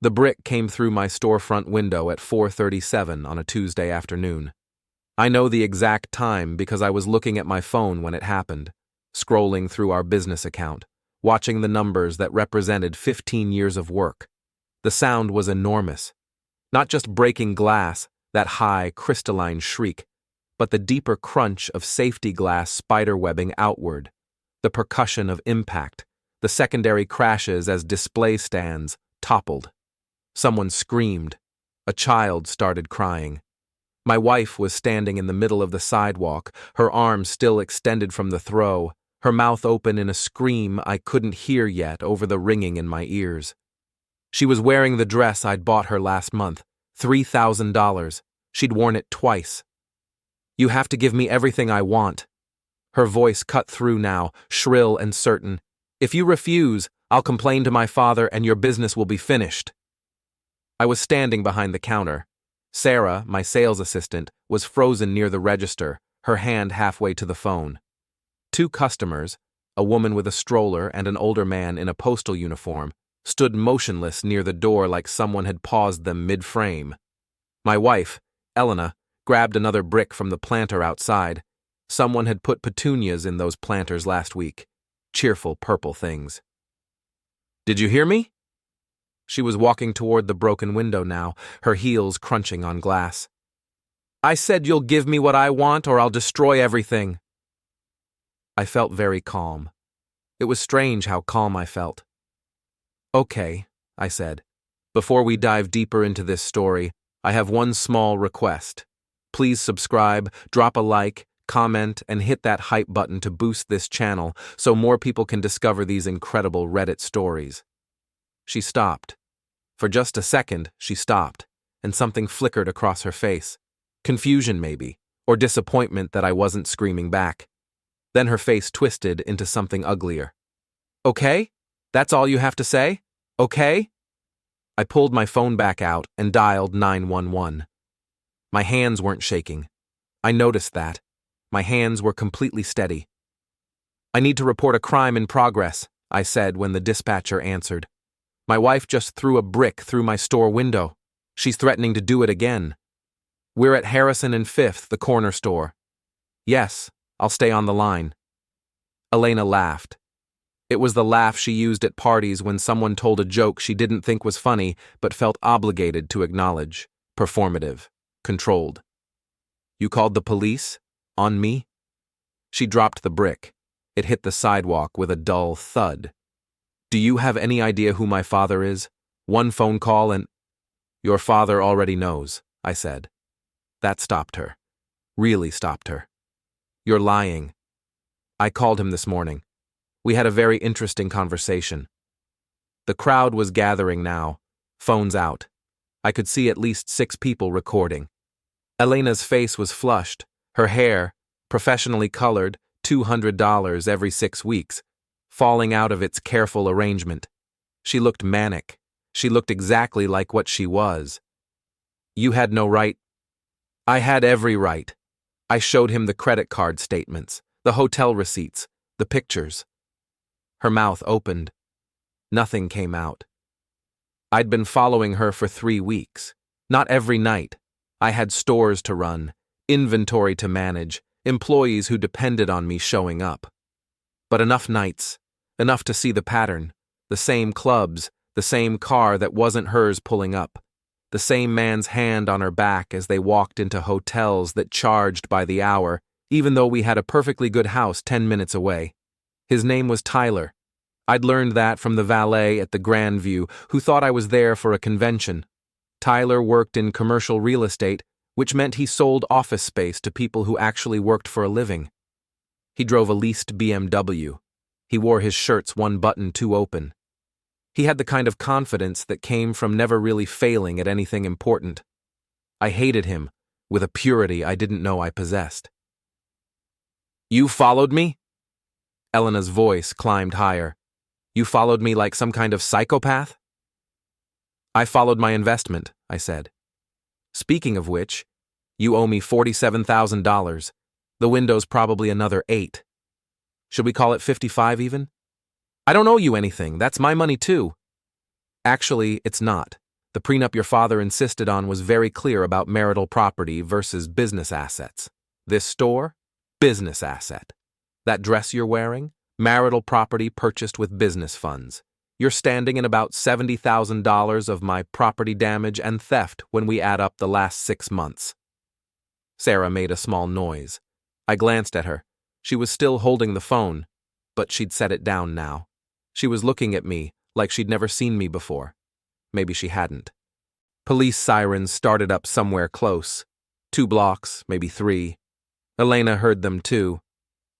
The brick came through my storefront window at 4:37 on a Tuesday afternoon. I know the exact time because I was looking at my phone when it happened, scrolling through our business account, watching the numbers that represented 15 years of work. The sound was enormous. Not just breaking glass, that high, crystalline shriek, but the deeper crunch of safety glass spiderwebbing outward, the percussion of impact, the secondary crashes as display stands toppled. Someone screamed. A child started crying. My wife was standing in the middle of the sidewalk, her arms still extended from the throw, her mouth open in a scream I couldn't hear yet over the ringing in my ears. She was wearing the dress I'd bought her last month, $3,000. She'd worn it twice. "You have to give me everything I want." Her voice cut through now, shrill and certain. "If you refuse, I'll complain to my father and your business will be finished." I was standing behind the counter. Sarah, my sales assistant, was frozen near the register, her hand halfway to the phone. Two customers, a woman with a stroller and an older man in a postal uniform, stood motionless near the door like someone had paused them mid-frame. My wife, Elena, grabbed another brick from the planter outside. Someone had put petunias in those planters last week. Cheerful purple things. "Did you hear me?" She was walking toward the broken window now, her heels crunching on glass. "I said you'll give me what I want or I'll destroy everything." I felt very calm. It was strange how calm I felt. "Okay," I said. "Before we dive deeper into this story, I have one small request. Please subscribe, drop a like, comment, and hit that hype button to boost this channel so more people can discover these incredible Reddit stories." She stopped. For just a second, she stopped, and something flickered across her face. Confusion, maybe, or disappointment that I wasn't screaming back. Then her face twisted into something uglier. "Okay? That's all you have to say? Okay?" I pulled my phone back out and dialed 911. My hands weren't shaking. I noticed that. My hands were completely steady. "I need to report a crime in progress," I said when the dispatcher answered. "My wife just threw a brick through my store window. She's threatening to do it again. We're at Harrison and 5th, the corner store." "Yes, I'll stay on the line." Elena laughed. It was the laugh she used at parties when someone told a joke she didn't think was funny but felt obligated to acknowledge. Performative. Controlled. "You called the police? On me?" She dropped the brick. It hit the sidewalk with a dull thud. "Do you have any idea who my father is? One phone call and—" "Your father already knows," I said. That stopped her. Really stopped her. "You're lying." "I called him this morning. We had a very interesting conversation." The crowd was gathering now, phones out. I could see at least 6 people recording. Elena's face was flushed, her hair, professionally colored, $200 every 6 weeks, falling out of its careful arrangement. She looked manic. She looked exactly like what she was. "You had no right." "I had every right." I showed him the credit card statements, the hotel receipts, the pictures. Her mouth opened. Nothing came out. I'd been following her for 3 weeks. Not every night. I had stores to run, inventory to manage, employees who depended on me showing up. But enough nights. Enough to see the pattern, the same clubs, the same car that wasn't hers pulling up, the same man's hand on her back as they walked into hotels that charged by the hour, even though we had a perfectly good house 10 minutes away. His name was Tyler. I'd learned that from the valet at the Grandview, who thought I was there for a convention. Tyler worked in commercial real estate, which meant he sold office space to people who actually worked for a living. He drove a leased BMW. He wore his shirts one button too open. He had the kind of confidence that came from never really failing at anything important. I hated him, with a purity I didn't know I possessed. "You followed me?" Elena's voice climbed higher. "You followed me like some kind of psychopath?" "I followed my investment," I said. "Speaking of which, you owe me $47,000. The window's probably another 8. Should we call it 55 even?" "I don't owe you anything. That's my money too." "Actually, it's not. The prenup your father insisted on was very clear about marital property versus business assets. This store? Business asset. That dress you're wearing? Marital property purchased with business funds. You're standing in about $70,000 of my property damage and theft when we add up the last 6 months. Sarah made a small noise. I glanced at her. She was still holding the phone, but she'd set it down now. She was looking at me like she'd never seen me before. Maybe she hadn't. Police sirens started up somewhere close. 2 blocks, maybe 3. Elena heard them too.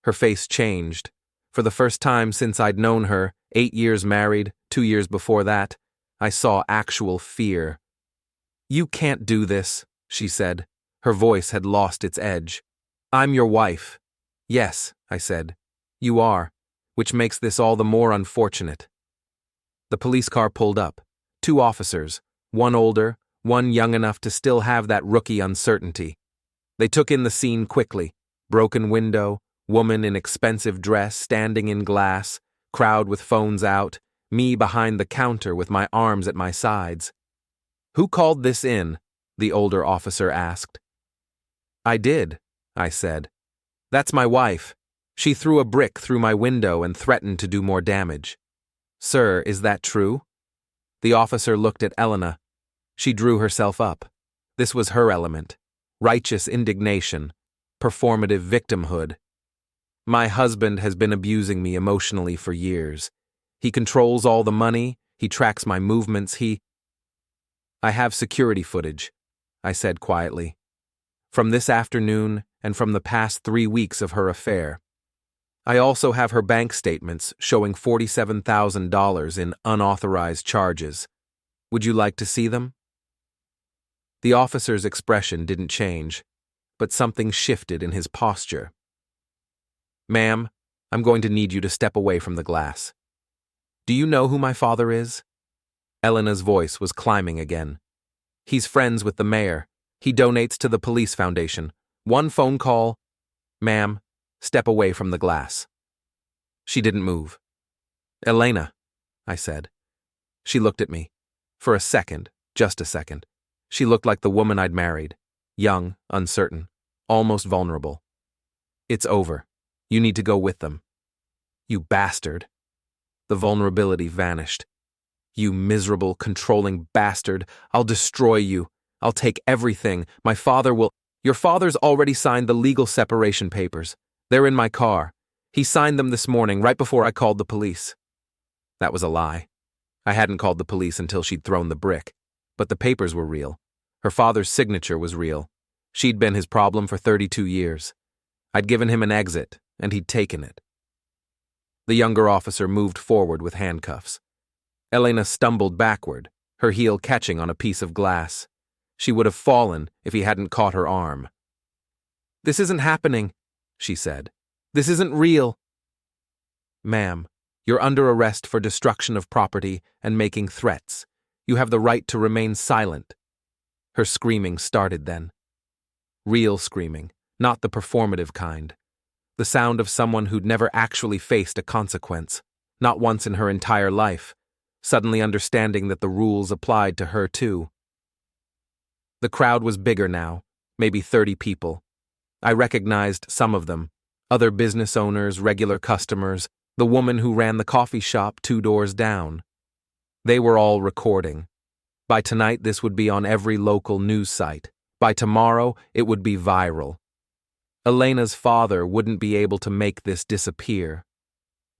Her face changed. For the first time since I'd known her, 8 years married, 2 years before that, I saw actual fear. "You can't do this," she said. Her voice had lost its edge. "I'm your wife." "Yes," I said. "You are, which makes this all the more unfortunate." The police car pulled up. 2 officers, one older, one young enough to still have that rookie uncertainty. They took in the scene quickly. Broken window, woman in expensive dress standing in glass, crowd with phones out, me behind the counter with my arms at my sides. "Who called this in?" the older officer asked. "I did," I said. "That's my wife. She threw a brick through my window and threatened to do more damage." "Sir, is that true?" The officer looked at Elena. She drew herself up. This was her element. Righteous indignation. Performative victimhood. "My husband has been abusing me emotionally for years. He controls all the money, he tracks my movements, I have security footage," I said quietly. "From this afternoon and from the past 3 weeks of her affair. I also have her bank statements showing $47,000 in unauthorized charges. Would you like to see them?" The officer's expression didn't change, but something shifted in his posture. "Ma'am, I'm going to need you to step away from the glass. Do you know who my father is?" Elena's voice was climbing again. "He's friends with the mayor. He donates to the police foundation. One phone call—" "Ma'am, step away from the glass." She didn't move. "Elena," I said. She looked at me. For a second, just a second. She looked like the woman I'd married. Young, uncertain, almost vulnerable. "It's over. You need to go with them." "You bastard." The vulnerability vanished. "You miserable, controlling bastard. I'll destroy you. I'll take everything. My father will—" "Your father's already signed the legal separation papers. They're in my car. He signed them this morning, right before I called the police." That was a lie. I hadn't called the police until she'd thrown the brick. But the papers were real. Her father's signature was real. She'd been his problem for 32 years. I'd given him an exit, and he'd taken it. The younger officer moved forward with handcuffs. Elena stumbled backward, her heel catching on a piece of glass. She would have fallen if he hadn't caught her arm. "This isn't happening," she said. "This isn't real." "Ma'am, you're under arrest for destruction of property and making threats. You have the right to remain silent." Her screaming started then. Real screaming, not the performative kind. The sound of someone who'd never actually faced a consequence, not once in her entire life, suddenly understanding that the rules applied to her too. The crowd was bigger now, maybe 30 people. I recognized some of them, other business owners, regular customers, the woman who ran the coffee shop 2 doors down. They were all recording. By tonight, this would be on every local news site. By tomorrow, it would be viral. Elena's father wouldn't be able to make this disappear.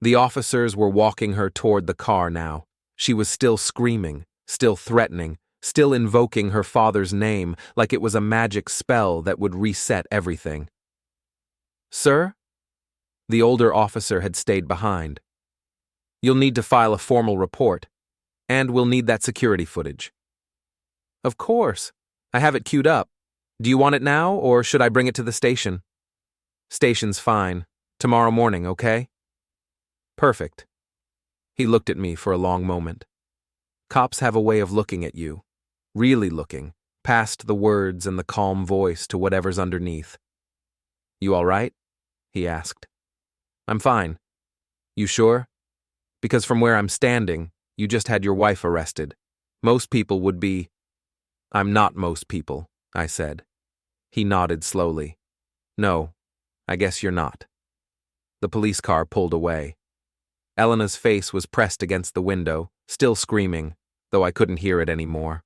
The officers were walking her toward the car now. She was still screaming, still threatening, still invoking her father's name like it was a magic spell that would reset everything. "Sir?" The older officer had stayed behind. "You'll need to file a formal report, and we'll need that security footage." "Of course. I have it queued up. Do you want it now, or should I bring it to the station?" "Station's fine. Tomorrow morning, okay?" "Perfect." He looked at me for a long moment. Cops have a way of looking at you, really looking, past the words and the calm voice to whatever's underneath. "You all right?" he asked. "I'm fine." "You sure? Because from where I'm standing, you just had your wife arrested. Most people would be..." I'm not most people, I said. He nodded slowly. No, I guess you're not. The police car pulled away. Elena's face was pressed against the window, still screaming, though I couldn't hear it anymore.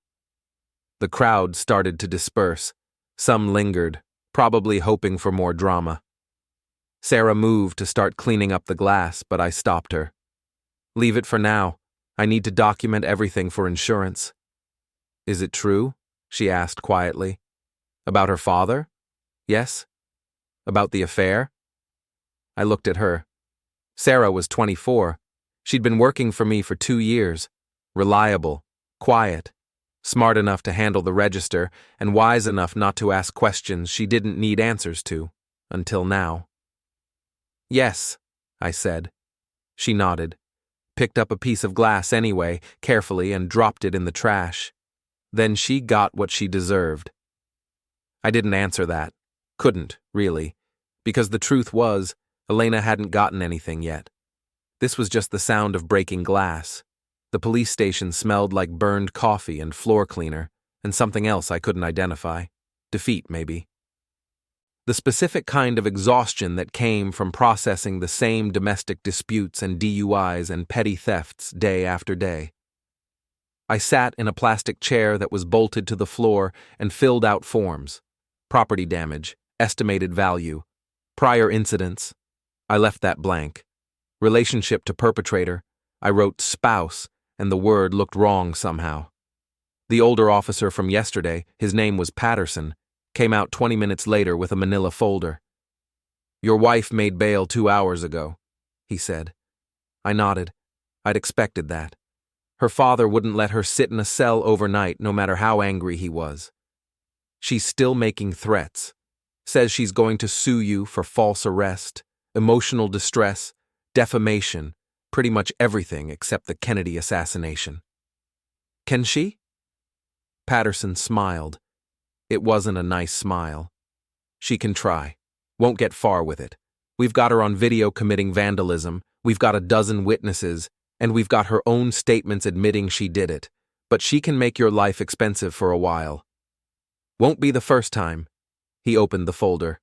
The crowd started to disperse. Some lingered, probably hoping for more drama. Sarah moved to start cleaning up the glass, but I stopped her. Leave it for now. I need to document everything for insurance. Is it true? She asked quietly. About her father? Yes. About the affair? I looked at her. Sarah was 24. She'd been working for me for 2 years. Reliable, quiet, smart enough to handle the register, and wise enough not to ask questions she didn't need answers to, until now. Yes, I said. She nodded, picked up a piece of glass anyway, carefully, and dropped it in the trash. Then she got what she deserved. I didn't answer that. Couldn't, really, because the truth was, Elena hadn't gotten anything yet. This was just the sound of breaking glass. The police station smelled like burned coffee and floor cleaner, and something else I couldn't identify. Defeat, maybe. The specific kind of exhaustion that came from processing the same domestic disputes and DUIs and petty thefts day after day. I sat in a plastic chair that was bolted to the floor and filled out forms. Property damage, estimated value, prior incidents. I left that blank. Relationship to perpetrator. I wrote spouse, and the word looked wrong somehow. The older officer from yesterday, his name was Patterson, came out 20 minutes later with a manila folder. Your wife made bail 2 hours ago, he said. I nodded. I'd expected that. Her father wouldn't let her sit in a cell overnight, no matter how angry he was. She's still making threats. Says she's going to sue you for false arrest, emotional distress, defamation, pretty much everything except the Kennedy assassination. Can she? Patterson smiled. It wasn't a nice smile. She can try. Won't get far with it. We've got her on video committing vandalism, we've got a dozen witnesses, and we've got her own statements admitting she did it, but she can make your life expensive for a while. Won't be the first time. He opened the folder.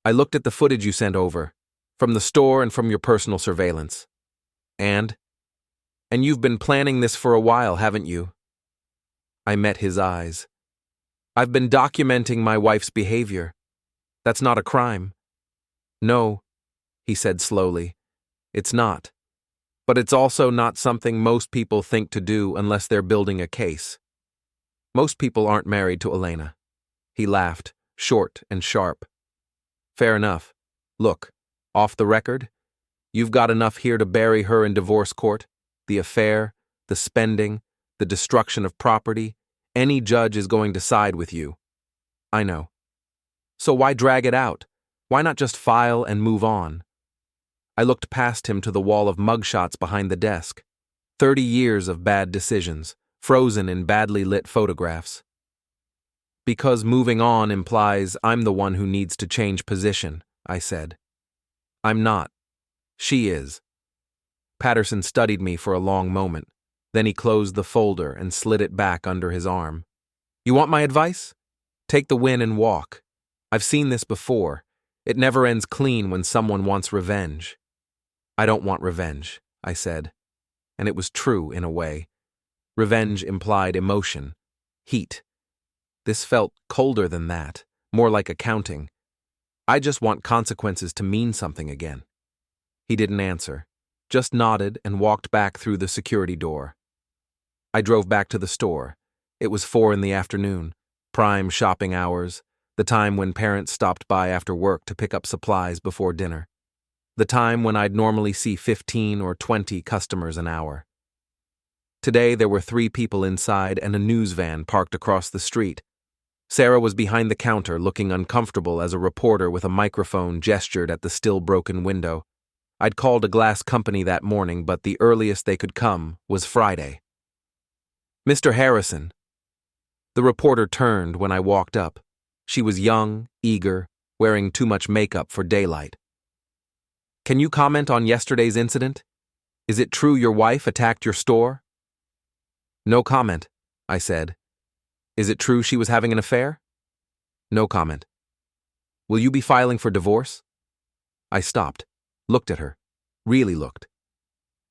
I looked at the footage you sent over, from the store and from your personal surveillance. And you've been planning this for a while, haven't you? I met his eyes. I've been documenting my wife's behavior. That's not a crime. No, he said slowly. It's not. But it's also not something most people think to do unless they're building a case. Most people aren't married to Elena. He laughed, short and sharp. Fair enough. Look, off the record, you've got enough here to bury her in divorce court, the affair, the spending, the destruction of property. Any judge is going to side with you. I know. So why drag it out? Why not just file and move on? I looked past him to the wall of mugshots behind the desk. 30 years of bad decisions, frozen in badly lit photographs. Because moving on implies I'm the one who needs to change position, I said. I'm not. She is. Patterson studied me for a long moment. Then he closed the folder and slid it back under his arm. You want my advice? Take the win and walk. I've seen this before. It never ends clean when someone wants revenge. I don't want revenge, I said. And it was true in a way. Revenge implied emotion, heat. This felt colder than that, more like accounting. I just want consequences to mean something again. He didn't answer, just nodded and walked back through the security door. I drove back to the store. It was 4 p.m, prime shopping hours, the time when parents stopped by after work to pick up supplies before dinner, the time when I'd normally see 15 or 20 customers an hour. Today there were 3 people inside and a news van parked across the street. Sarah was behind the counter looking uncomfortable as a reporter with a microphone gestured at the still broken window. I'd called a glass company that morning, but the earliest they could come was Friday. Mr. Harrison. The reporter turned when I walked up. She was young, eager, wearing too much makeup for daylight. Can you comment on yesterday's incident? Is it true your wife attacked your store? No comment, I said. Is it true she was having an affair? No comment. Will you be filing for divorce? I stopped, looked at her, really looked.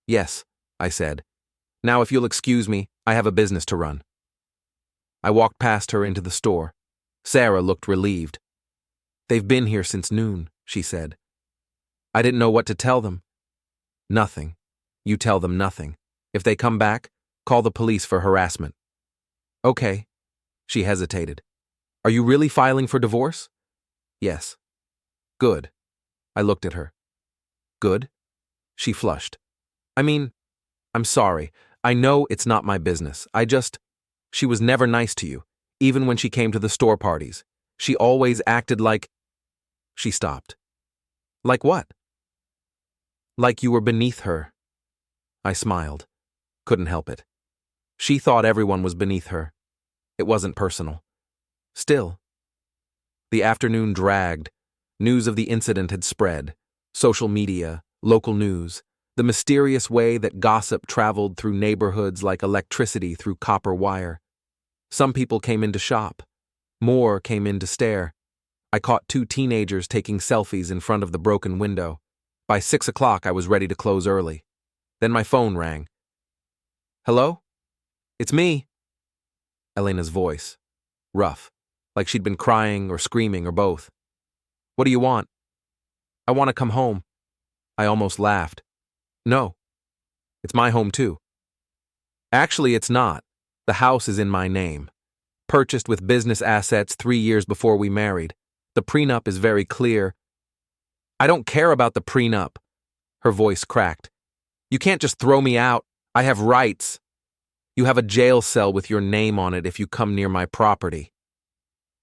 Yes, I said. Now if you'll excuse me, I have a business to run. I walked past her into the store. Sarah looked relieved. They've been here since noon, she said. I didn't know what to tell them. Nothing. You tell them nothing. If they come back, call the police for harassment. Okay. She hesitated. Are you really filing for divorce? Yes. Good. I looked at her. Good? She flushed. I'm sorry. I know it's not my business. She was never nice to you, even when she came to the store parties. She always acted like... She stopped. Like what? Like you were beneath her. I smiled. Couldn't help it. She thought everyone was beneath her. It wasn't personal. Still. The afternoon dragged. News of the incident had spread. Social media, local news, the mysterious way that gossip traveled through neighborhoods like electricity through copper wire. Some people came in to shop. More came in to stare. I caught 2 teenagers taking selfies in front of the broken window. By 6 o'clock, I was ready to close early. Then my phone rang. Hello? It's me. Elena's voice. Rough, like she'd been crying or screaming or both. What do you want? I want to come home. I almost laughed. No. It's my home too. Actually, it's not. The house is in my name. Purchased with business assets 3 years before we married. The prenup is very clear. I don't care about the prenup. Her voice cracked. You can't just throw me out. I have rights. You have a jail cell with your name on it if you come near my property.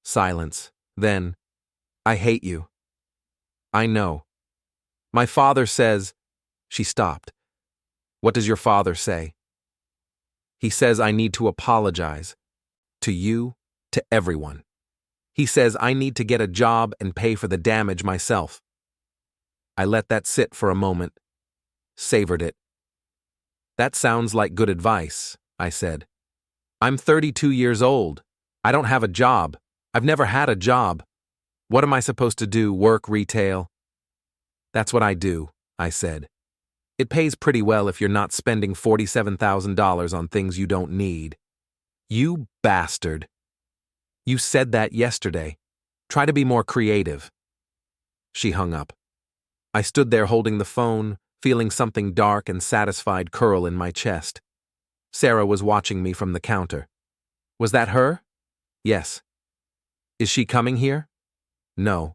Silence. Then, I hate you. I know. My father says... She stopped. What does your father say? He says I need to apologize. To you, to everyone. He says I need to get a job and pay for the damage myself. I let that sit for a moment. Savored it. That sounds like good advice, I said. I'm 32 years old. I don't have a job. I've never had a job. What am I supposed to do, work retail? That's what I do, I said. It pays pretty well if you're not spending $47,000 on things you don't need. You bastard. You said that yesterday. Try to be more creative. She hung up. I stood there holding the phone, feeling something dark and satisfied curl in my chest. Sarah was watching me from the counter. Was that her? Yes. Is she coming here? No.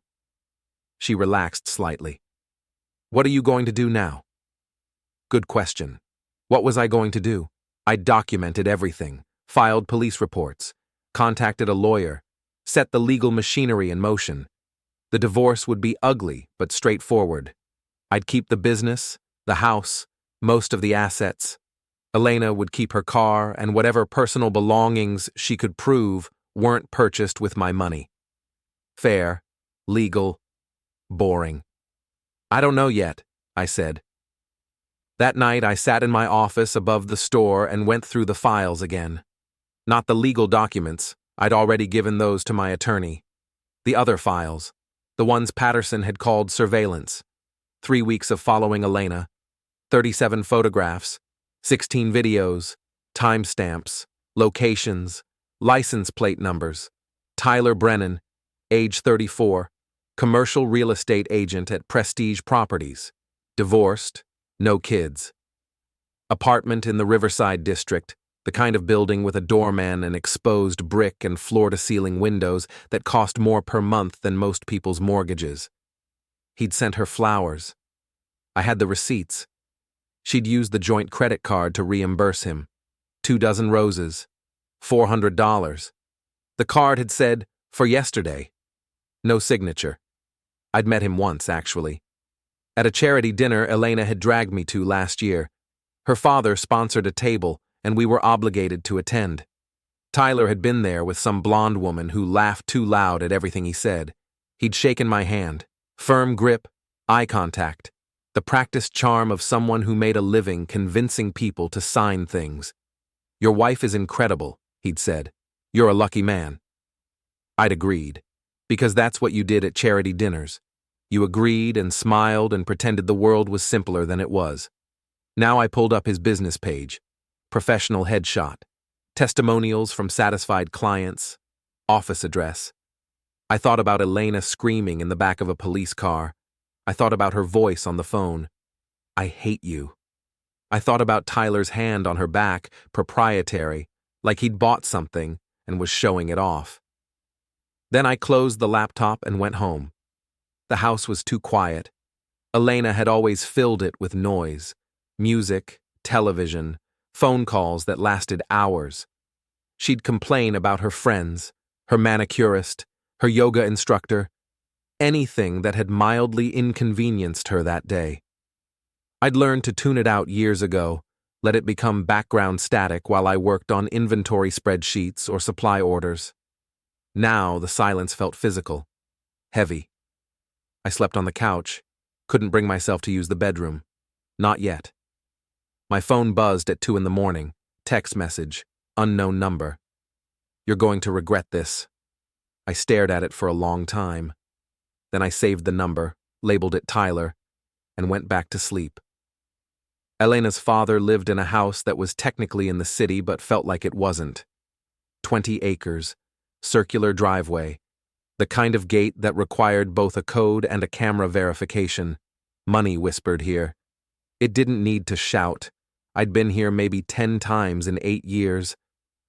She relaxed slightly. What are you going to do now? Good question. What was I going to do? I documented everything, filed police reports, contacted a lawyer, set the legal machinery in motion. The divorce would be ugly but straightforward. I'd keep the business, the house, most of the assets. Elena would keep her car and whatever personal belongings she could prove weren't purchased with my money. Fair, legal, boring. I don't know yet, I said. That night I sat in my office above the store and went through the files again. Not the legal documents, I'd already given those to my attorney. The other files, the ones Patterson had called surveillance. 3 weeks of following Elena, 37 photographs, 16 videos, timestamps, locations, license plate numbers. Tyler Brennan, age 34, commercial real estate agent at Prestige Properties, divorced, no kids. Apartment in the Riverside district, the kind of building with a doorman and exposed brick and floor-to-ceiling windows that cost more per month than most people's mortgages. He'd sent her flowers. I had the receipts. She'd used the joint credit card to reimburse him. 2 dozen roses. $400. The card had said, for yesterday. No signature. I'd met him once, actually. At a charity dinner Elena had dragged me to last year. Her father sponsored a table, and we were obligated to attend. Tyler had been there with some blonde woman who laughed too loud at everything he said. He'd shaken my hand. Firm grip, eye contact. The practiced charm of someone who made a living convincing people to sign things. Your wife is incredible, he'd said. You're a lucky man. I'd agreed, because that's what you did at charity dinners. You agreed and smiled and pretended the world was simpler than it was. Now I pulled up his business page. Professional headshot. Testimonials from satisfied clients. Office address. I thought about Elena screaming in the back of a police car. I thought about her voice on the phone. I hate you. I thought about Tyler's hand on her back, proprietary, like he'd bought something and was showing it off. Then I closed the laptop and went home. The house was too quiet. Elena had always filled it with noise. Music, television, phone calls that lasted hours. She'd complain about her friends, her manicurist, her yoga instructor, anything that had mildly inconvenienced her that day. I'd learned to tune it out years ago, let it become background static while I worked on inventory spreadsheets or supply orders. Now the silence felt physical, heavy. I slept on the couch, couldn't bring myself to use the bedroom. Not yet. My phone buzzed at 2 a.m, text message, unknown number. You're going to regret this. I stared at it for a long time. Then I saved the number, labeled it Tyler, and went back to sleep. Elena's father lived in a house that was technically in the city but felt like it wasn't. 20 acres, circular driveway, the kind of gate that required both a code and a camera verification. Money whispered here. It didn't need to shout. I'd been here maybe 10 times in 8 years.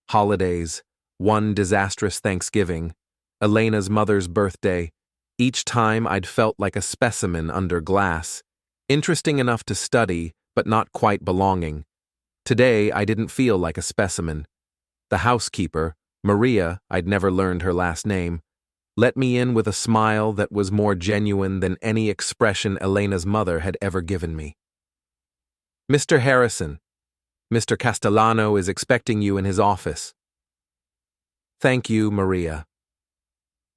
Holidays, one disastrous Thanksgiving, Elena's mother's birthday. Each time I'd felt like a specimen under glass, interesting enough to study, but not quite belonging. Today, I didn't feel like a specimen. The housekeeper, Maria, I'd never learned her last name, let me in with a smile that was more genuine than any expression Elena's mother had ever given me. Mr. Harrison, Mr. Castellano is expecting you in his office. Thank you, Maria.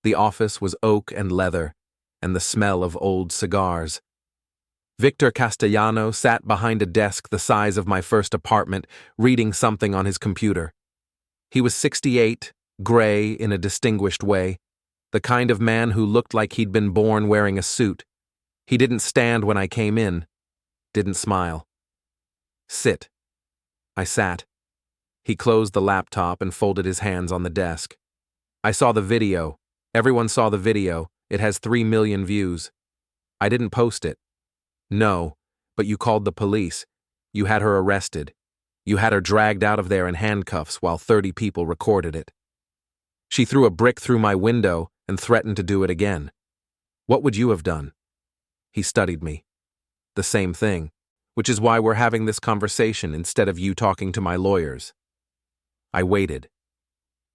The office was oak and leather, and the smell of old cigars. Victor Castellano sat behind a desk the size of my first apartment, reading something on his computer. He was 68, gray in a distinguished way, the kind of man who looked like he'd been born wearing a suit. He didn't stand when I came in, didn't smile. Sit. I sat. He closed the laptop and folded his hands on the desk. I saw the video. Everyone saw the video. It has 3 million views. I didn't post it. No, but you called the police. You had her arrested. You had her dragged out of there in handcuffs while 30 people recorded it. She threw a brick through my window and threatened to do it again. What would you have done? He studied me. The same thing, which is why we're having this conversation instead of you talking to my lawyers. I waited.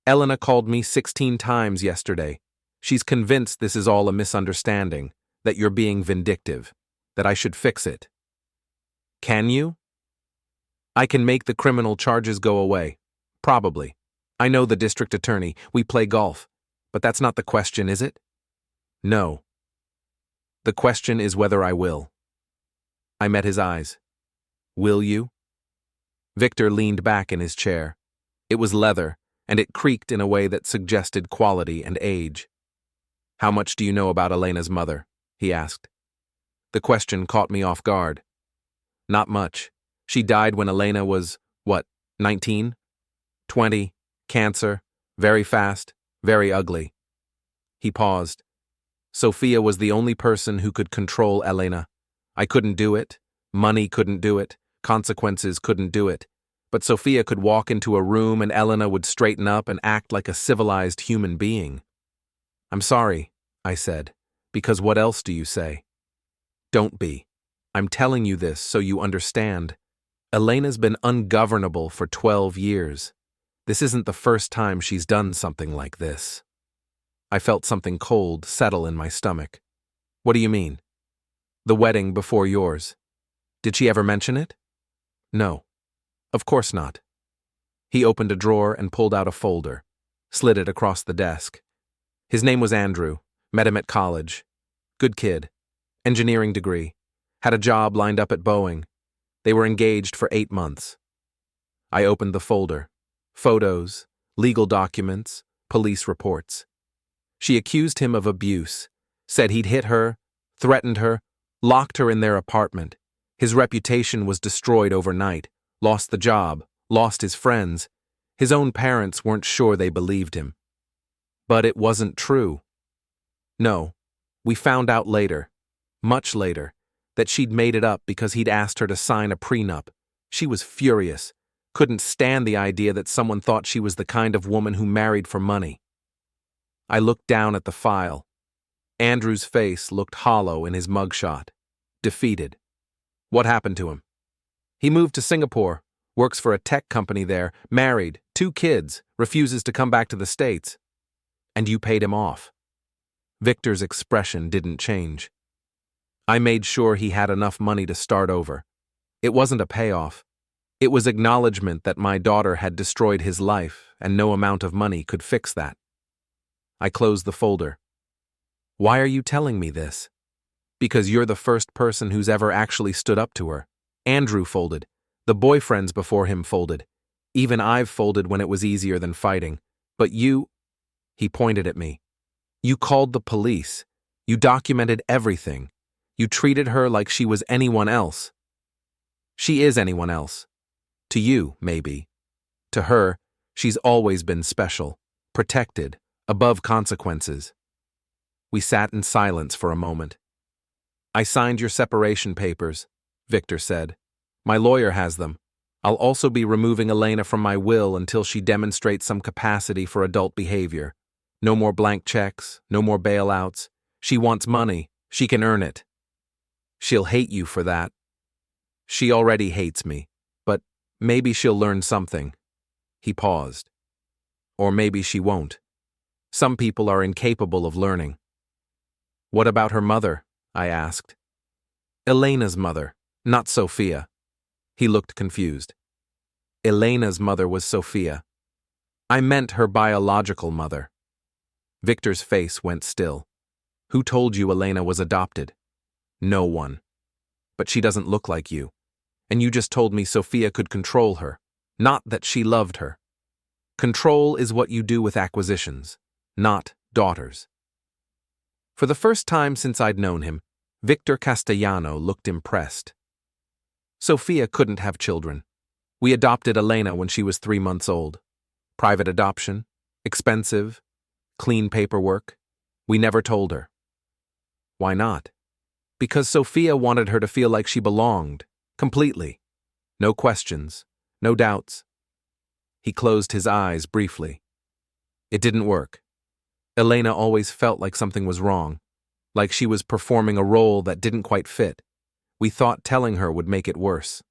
Elena called me 16 times yesterday. She's convinced this is all a misunderstanding, that you're being vindictive, that I should fix it. Can you? I can make the criminal charges go away. Probably. I know the district attorney. We play golf. But that's not the question, is it? No. The question is whether I will. I met his eyes. Will you? Victor leaned back in his chair. It was leather, and it creaked in a way that suggested quality and age. How much do you know about Elena's mother? He asked. The question caught me off guard. Not much. She died when Elena was, 19? 20, cancer, very fast, very ugly. He paused. Sophia was the only person who could control Elena. I couldn't do it. Money couldn't do it. Consequences couldn't do it. But Sophia could walk into a room and Elena would straighten up and act like a civilized human being. I'm sorry, I said, because what else do you say? Don't be. I'm telling you this so you understand. Elena's been ungovernable for 12 years. This isn't the first time she's done something like this. I felt something cold settle in my stomach. What do you mean? The wedding before yours. Did she ever mention it? No. Of course not. He opened a drawer and pulled out a folder, slid it across the desk. His name was Andrew, met him at college. Good kid. Engineering degree. Had a job lined up at Boeing. They were engaged for 8 months. I opened the folder. Photos, legal documents, police reports. She accused him of abuse, said he'd hit her, threatened her, locked her in their apartment. His reputation was destroyed overnight, lost the job, lost his friends. His own parents weren't sure they believed him. But it wasn't true. No, we found out later, much later, that she'd made it up because he'd asked her to sign a prenup. She was furious, couldn't stand the idea that someone thought she was the kind of woman who married for money. I looked down at the file. Andrew's face looked hollow in his mugshot, defeated. What happened to him? He moved to Singapore, works for a tech company there, married, 2 kids, refuses to come back to the States. And you paid him off. Victor's expression didn't change. I made sure he had enough money to start over. It wasn't a payoff. It was acknowledgement that my daughter had destroyed his life, and no amount of money could fix that. I closed the folder. Why are you telling me this? Because you're the first person who's ever actually stood up to her. Andrew folded. The boyfriends before him folded. Even I've folded when it was easier than fighting. But you... He pointed at me. You called the police. You documented everything. You treated her like she was anyone else. She is anyone else. To you, maybe. To her, she's always been special, protected, above consequences. We sat in silence for a moment. I signed your separation papers, Victor said. My lawyer has them. I'll also be removing Elena from my will until she demonstrates some capacity for adult behavior. No more blank checks, no more bailouts. She wants money. She can earn it. She'll hate you for that. She already hates me, but maybe she'll learn something. He paused. Or maybe she won't. Some people are incapable of learning. What about her mother? I asked. Elena's mother, not Sophia. He looked confused. Elena's mother was Sophia. I meant her biological mother. Victor's face went still. Who told you Elena was adopted? No one. But she doesn't look like you. And you just told me Sophia could control her, not that she loved her. Control is what you do with acquisitions, not daughters. For the first time since I'd known him, Victor Castellano looked impressed. Sophia couldn't have children. We adopted Elena when she was 3 months old. Private adoption, expensive, clean paperwork. We never told her. Why not? Because Sophia wanted her to feel like she belonged, completely. No questions, no doubts. He closed his eyes briefly. It didn't work. Elena always felt like something was wrong, like she was performing a role that didn't quite fit. We thought telling her would make it worse.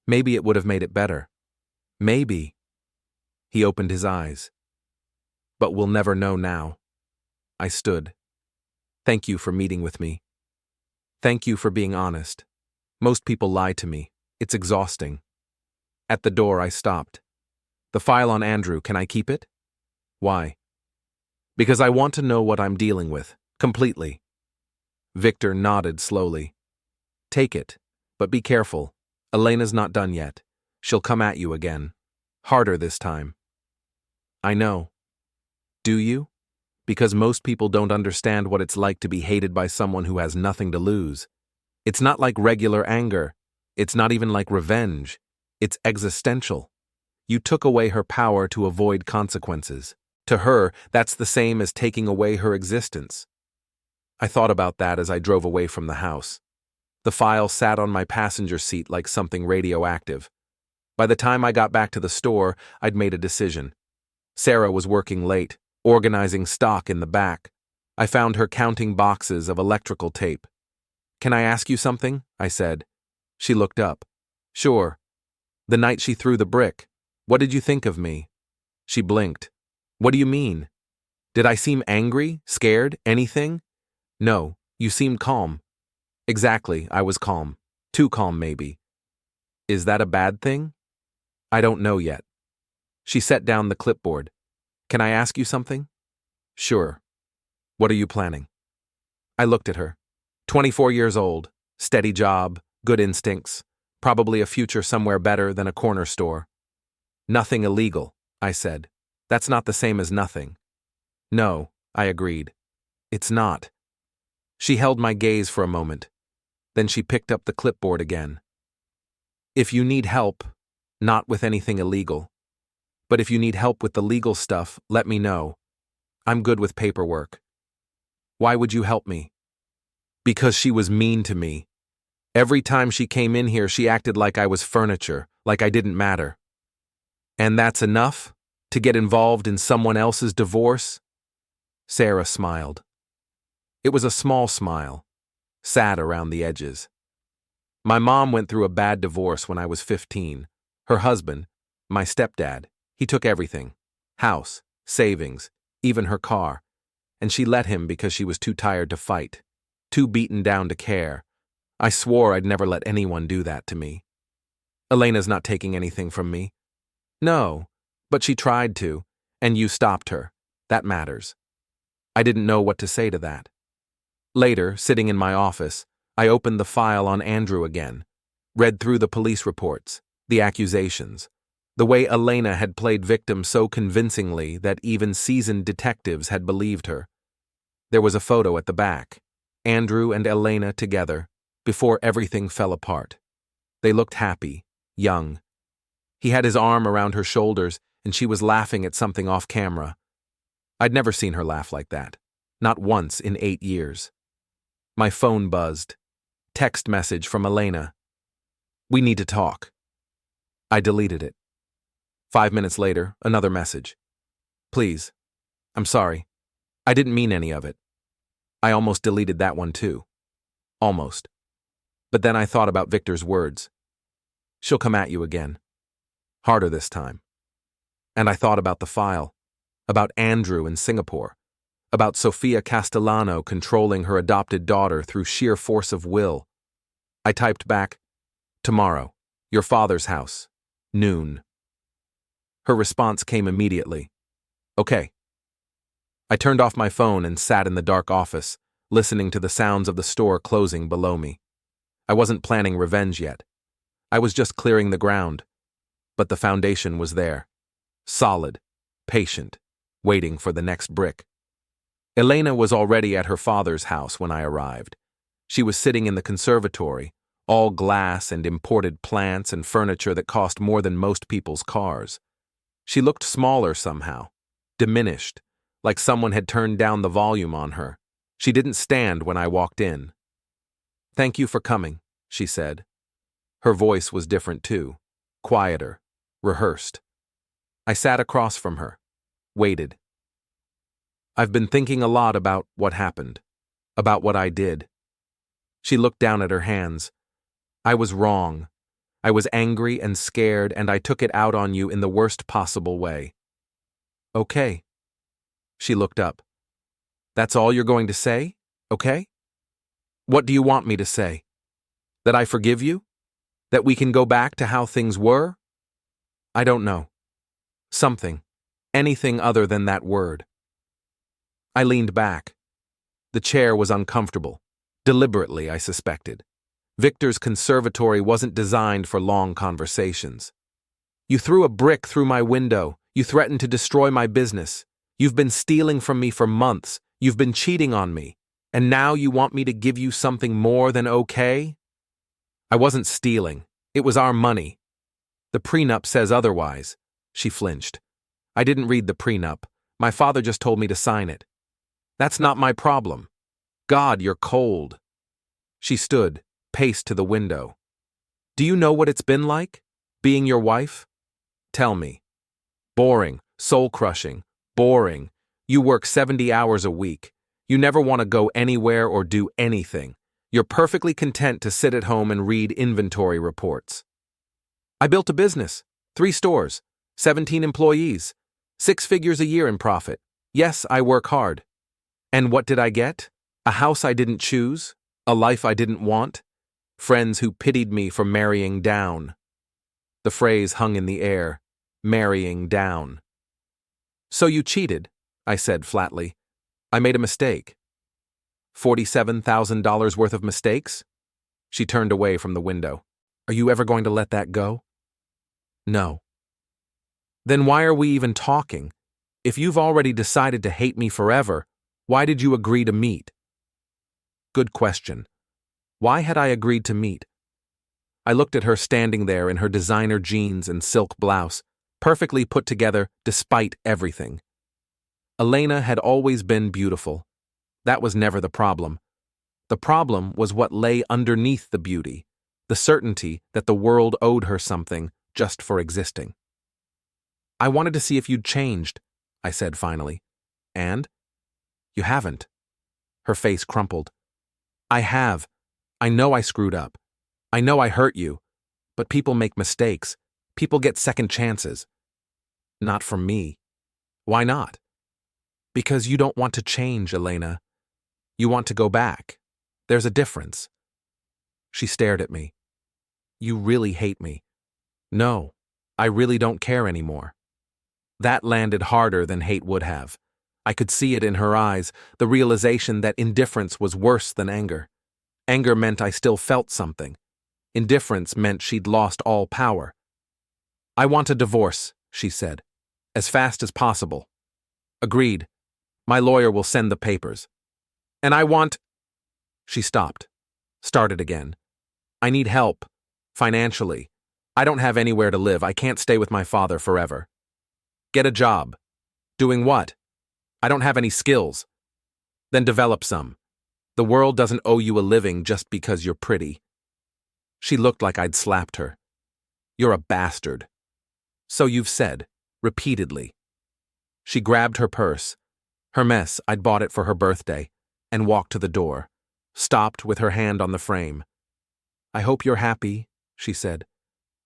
Maybe it would have made it better. Maybe. He opened his eyes. But we'll never know now. I stood. Thank you for meeting with me. Thank you for being honest. Most people lie to me. It's exhausting. At the door, I stopped. The file on Andrew, can I keep it? Why? Because I want to know what I'm dealing with, completely. Victor nodded slowly. Take it, but be careful. Elena's not done yet. She'll come at you again. Harder this time. I know. Do you? Because most people don't understand what it's like to be hated by someone who has nothing to lose. It's not like regular anger. It's not even like revenge. It's existential. You took away her power to avoid consequences. To her, that's the same as taking away her existence. I thought about that as I drove away from the house. The file sat on my passenger seat like something radioactive. By the time I got back to the store, I'd made a decision. Sarah was working late, organizing stock in the back. I found her counting boxes of electrical tape. Can I ask you something? I said. She looked up. Sure. The night she threw the brick. What did you think of me? She blinked. What do you mean? Did I seem angry, scared, anything? No, you seemed calm. Exactly, I was calm. Too calm, maybe. Is that a bad thing? I don't know yet. She set down the clipboard. Can I ask you something? Sure. What are you planning? I looked at her. 24 years old, steady job, good instincts, probably a future somewhere better than a corner store. Nothing illegal, I said. That's not the same as nothing. No, I agreed. It's not. She held my gaze for a moment. Then she picked up the clipboard again. If you need help, not with anything illegal, but if you need help with the legal stuff, let me know. I'm good with paperwork. Why would you help me? Because she was mean to me. Every time she came in here, she acted like I was furniture, like I didn't matter. And that's enough? To get involved in someone else's divorce? Sarah smiled. It was a small smile, sad around the edges. My mom went through a bad divorce when I was 15. Her husband, my stepdad, he took everything. House, savings, even her car. And she let him because she was too tired to fight, too beaten down to care. I swore I'd never let anyone do that to me. Elena's not taking anything from me. No, but she tried to, and you stopped her. That matters. I didn't know what to say to that. Later, sitting in my office, I opened the file on Andrew again, read through the police reports, the accusations, the way Elena had played victim so convincingly that even seasoned detectives had believed her. There was a photo at the back, Andrew and Elena together, before everything fell apart. They looked happy, young. He had his arm around her shoulders, and she was laughing at something off camera. I'd never seen her laugh like that, not once in 8 years. My phone buzzed. Text message from Elena. We need to talk. I deleted it. 5 minutes later, another message. Please. I'm sorry. I didn't mean any of it. I almost deleted that one too. Almost. But then I thought about Victor's words. She'll come at you again. Harder this time. And I thought about the file, about Andrew in Singapore, about Sofia Castellano controlling her adopted daughter through sheer force of will. I typed back, tomorrow, your father's house, noon. Her response came immediately. Okay. I turned off my phone and sat in the dark office, listening to the sounds of the store closing below me. I wasn't planning revenge yet. I was just clearing the ground. But the foundation was there. Solid, patient, waiting for the next brick. Elena was already at her father's house when I arrived. She was sitting in the conservatory, all glass and imported plants and furniture that cost more than most people's cars. She looked smaller somehow, diminished, like someone had turned down the volume on her. She didn't stand when I walked in. Thank you for coming, she said. Her voice was different too, quieter, rehearsed. I sat across from her, waited. I've been thinking a lot about what happened, about what I did. She looked down at her hands. I was wrong. I was angry and scared, and I took it out on you in the worst possible way. Okay. She looked up. That's all you're going to say? Okay? What do you want me to say? That I forgive you? That we can go back to how things were? I don't know. Something. Anything other than that word. I leaned back. The chair was uncomfortable. Deliberately, I suspected. Victor's conservatory wasn't designed for long conversations. You threw a brick through my window. You threatened to destroy my business. You've been stealing from me for months. You've been cheating on me. And now you want me to give you something more than okay? I wasn't stealing. It was our money. The prenup says otherwise. She flinched. I didn't read the prenup. My father just told me to sign it. That's not my problem. God, you're cold. She stood, paced to the window. Do you know what it's been like, being your wife? Tell me. Boring, soul-crushing, boring. You work 70 hours a week. You never want to go anywhere or do anything. You're perfectly content to sit at home and read inventory reports. I built a business, 3 stores, 17 employees, 6 figures a year in profit. Yes, I work hard. And what did I get? A house I didn't choose, a life I didn't want, friends who pitied me for marrying down. The phrase hung in the air, marrying down. So you cheated, I said flatly. I made a mistake. $47,000 worth of mistakes? She turned away from the window. Are you ever going to let that go? No. Then why are we even talking? If you've already decided to hate me forever, why did you agree to meet? Good question. Why had I agreed to meet? I looked at her standing there in her designer jeans and silk blouse, perfectly put together despite everything. Elena had always been beautiful. That was never the problem. The problem was what lay underneath the beauty, the certainty that the world owed her something just for existing. I wanted to see if you'd changed, I said finally. And? You haven't. Her face crumpled. I have. I know I screwed up. I know I hurt you. But people make mistakes. People get second chances. Not from me. Why not? Because you don't want to change, Elena. You want to go back. There's a difference. She stared at me. You really hate me. No, I really don't care anymore. That landed harder than hate would have. I could see it in her eyes, the realization that indifference was worse than anger. Anger meant I still felt something. Indifference meant she'd lost all power. I want a divorce, she said, as fast as possible. Agreed. My lawyer will send the papers. And I want... She stopped. Started again. I need help. Financially. I don't have anywhere to live. I can't stay with my father forever. Get a job. Doing what? I don't have any skills. Then develop some. The world doesn't owe you a living just because you're pretty. She looked like I'd slapped her. You're a bastard. So you've said, repeatedly. She grabbed her purse, her mess, I'd bought it for her birthday, and walked to the door, stopped with her hand on the frame. I hope you're happy, she said.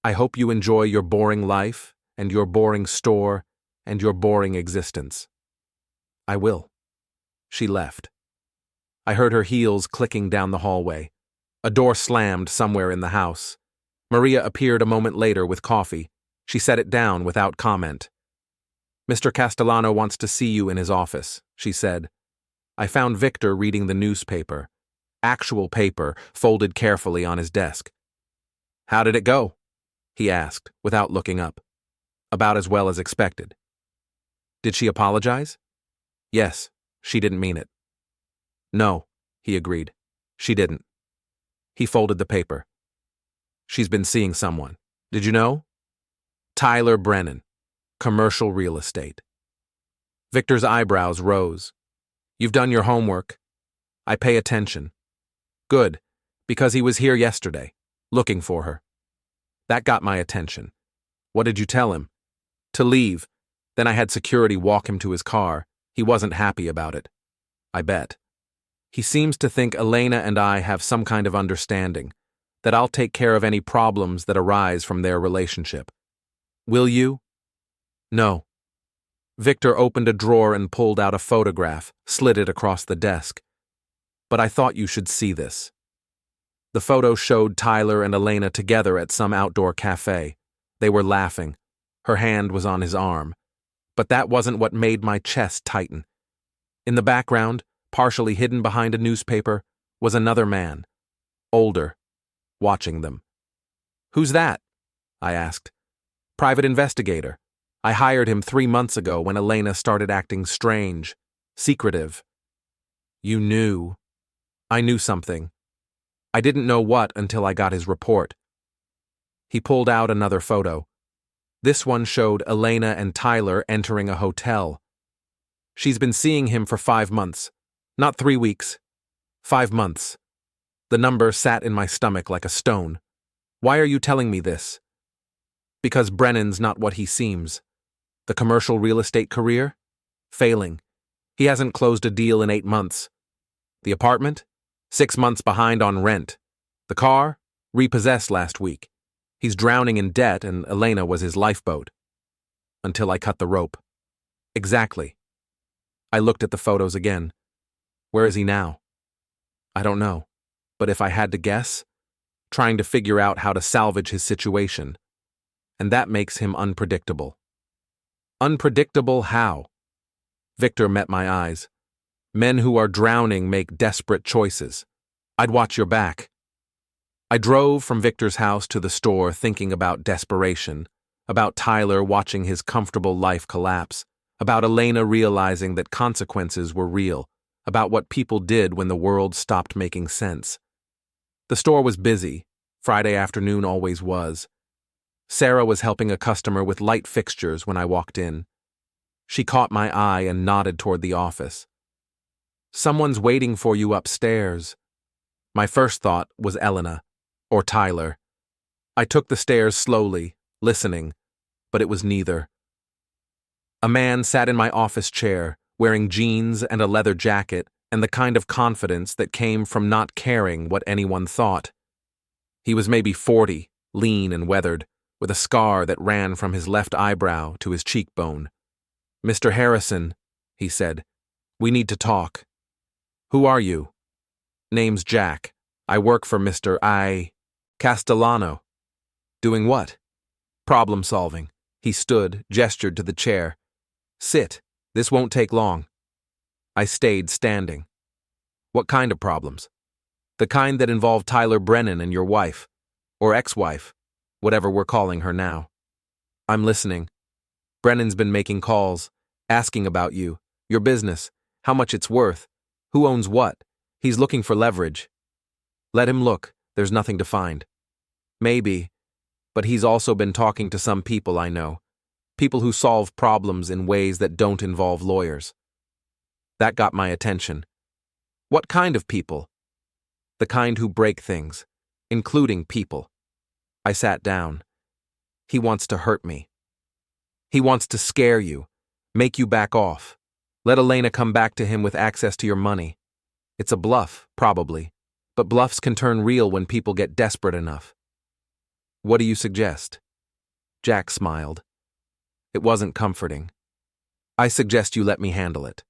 I hope you enjoy your boring life, and your boring store, and your boring existence. I will. She left. I heard her heels clicking down the hallway. A door slammed somewhere in the house. Maria appeared a moment later with coffee. She set it down without comment. Mr. Castellano wants to see you in his office, she said. I found Victor reading the newspaper. Actual paper, folded carefully on his desk. How did it go? He asked, without looking up. About as well as expected. Did she apologize? Yes, she didn't mean it. No, he agreed. She didn't. He folded the paper. She's been seeing someone. Did you know? Tyler Brennan, commercial real estate. Victor's eyebrows rose. You've done your homework. I pay attention. Good, because he was here yesterday, looking for her. That got my attention. What did you tell him? To leave. Then I had security walk him to his car. He wasn't happy about it. I bet. He seems to think Elena and I have some kind of understanding, that I'll take care of any problems that arise from their relationship. Will you? No. Victor opened a drawer and pulled out a photograph, slid it across the desk. But I thought you should see this. The photo showed Tyler and Elena together at some outdoor cafe. They were laughing. Her hand was on his arm. But that wasn't what made my chest tighten. In the background, partially hidden behind a newspaper, was another man, older, watching them. Who's that? I asked. Private investigator. I hired him 3 months ago when Elena started acting strange, secretive. You knew. I knew something. I didn't know what until I got his report. He pulled out another photo. This one showed Elena and Tyler entering a hotel. She's been seeing him for 5 months. Not 3 weeks. 5 months. The number sat in my stomach like a stone. Why are you telling me this? Because Brennan's not what he seems. The commercial real estate career? Failing. He hasn't closed a deal in 8 months. The apartment? 6 months behind on rent. The car? Repossessed last week. He's drowning in debt and Elena was his lifeboat. Until I cut the rope. Exactly. I looked at the photos again. Where is he now? I don't know. But if I had to guess, trying to figure out how to salvage his situation. And that makes him unpredictable. Unpredictable how? Victor met my eyes. Men who are drowning make desperate choices. I'd watch your back. I drove from Victor's house to the store thinking about desperation, about Tyler watching his comfortable life collapse, about Elena realizing that consequences were real, about what people did when the world stopped making sense. The store was busy. Friday afternoon always was. Sarah was helping a customer with light fixtures when I walked in. She caught my eye and nodded toward the office. "Someone's waiting for you upstairs." My first thought was Elena, or Tyler. I took the stairs slowly, listening, but it was neither. A man sat in my office chair, wearing jeans and a leather jacket and the kind of confidence that came from not caring what anyone thought. He was maybe 40, lean and weathered, with a scar that ran from his left eyebrow to his cheekbone. "Mr. Harrison," he said, "we need to talk." "Who are you?" "Name's Jack. I work for Mr. Castellano." "Doing what?" "Problem solving." He stood, gestured to the chair. "Sit. This won't take long." I stayed standing. "What kind of problems?" "The kind that involve Tyler Brennan and your wife, or ex-wife, whatever we're calling her now." "I'm listening." "Brennan's been making calls, asking about you, your business, how much it's worth, who owns what. He's looking for leverage." "Let him look. There's nothing to find." "Maybe, but he's also been talking to some people I know. People who solve problems in ways that don't involve lawyers." That got my attention. "What kind of people?" "The kind who break things, including people." I sat down. "He wants to hurt me. He wants to scare you, make you back off, let Elena come back to him with access to your money. It's a bluff, probably, but bluffs can turn real when people get desperate enough." "What do you suggest?" Jack smiled. It wasn't comforting. "I suggest you let me handle it.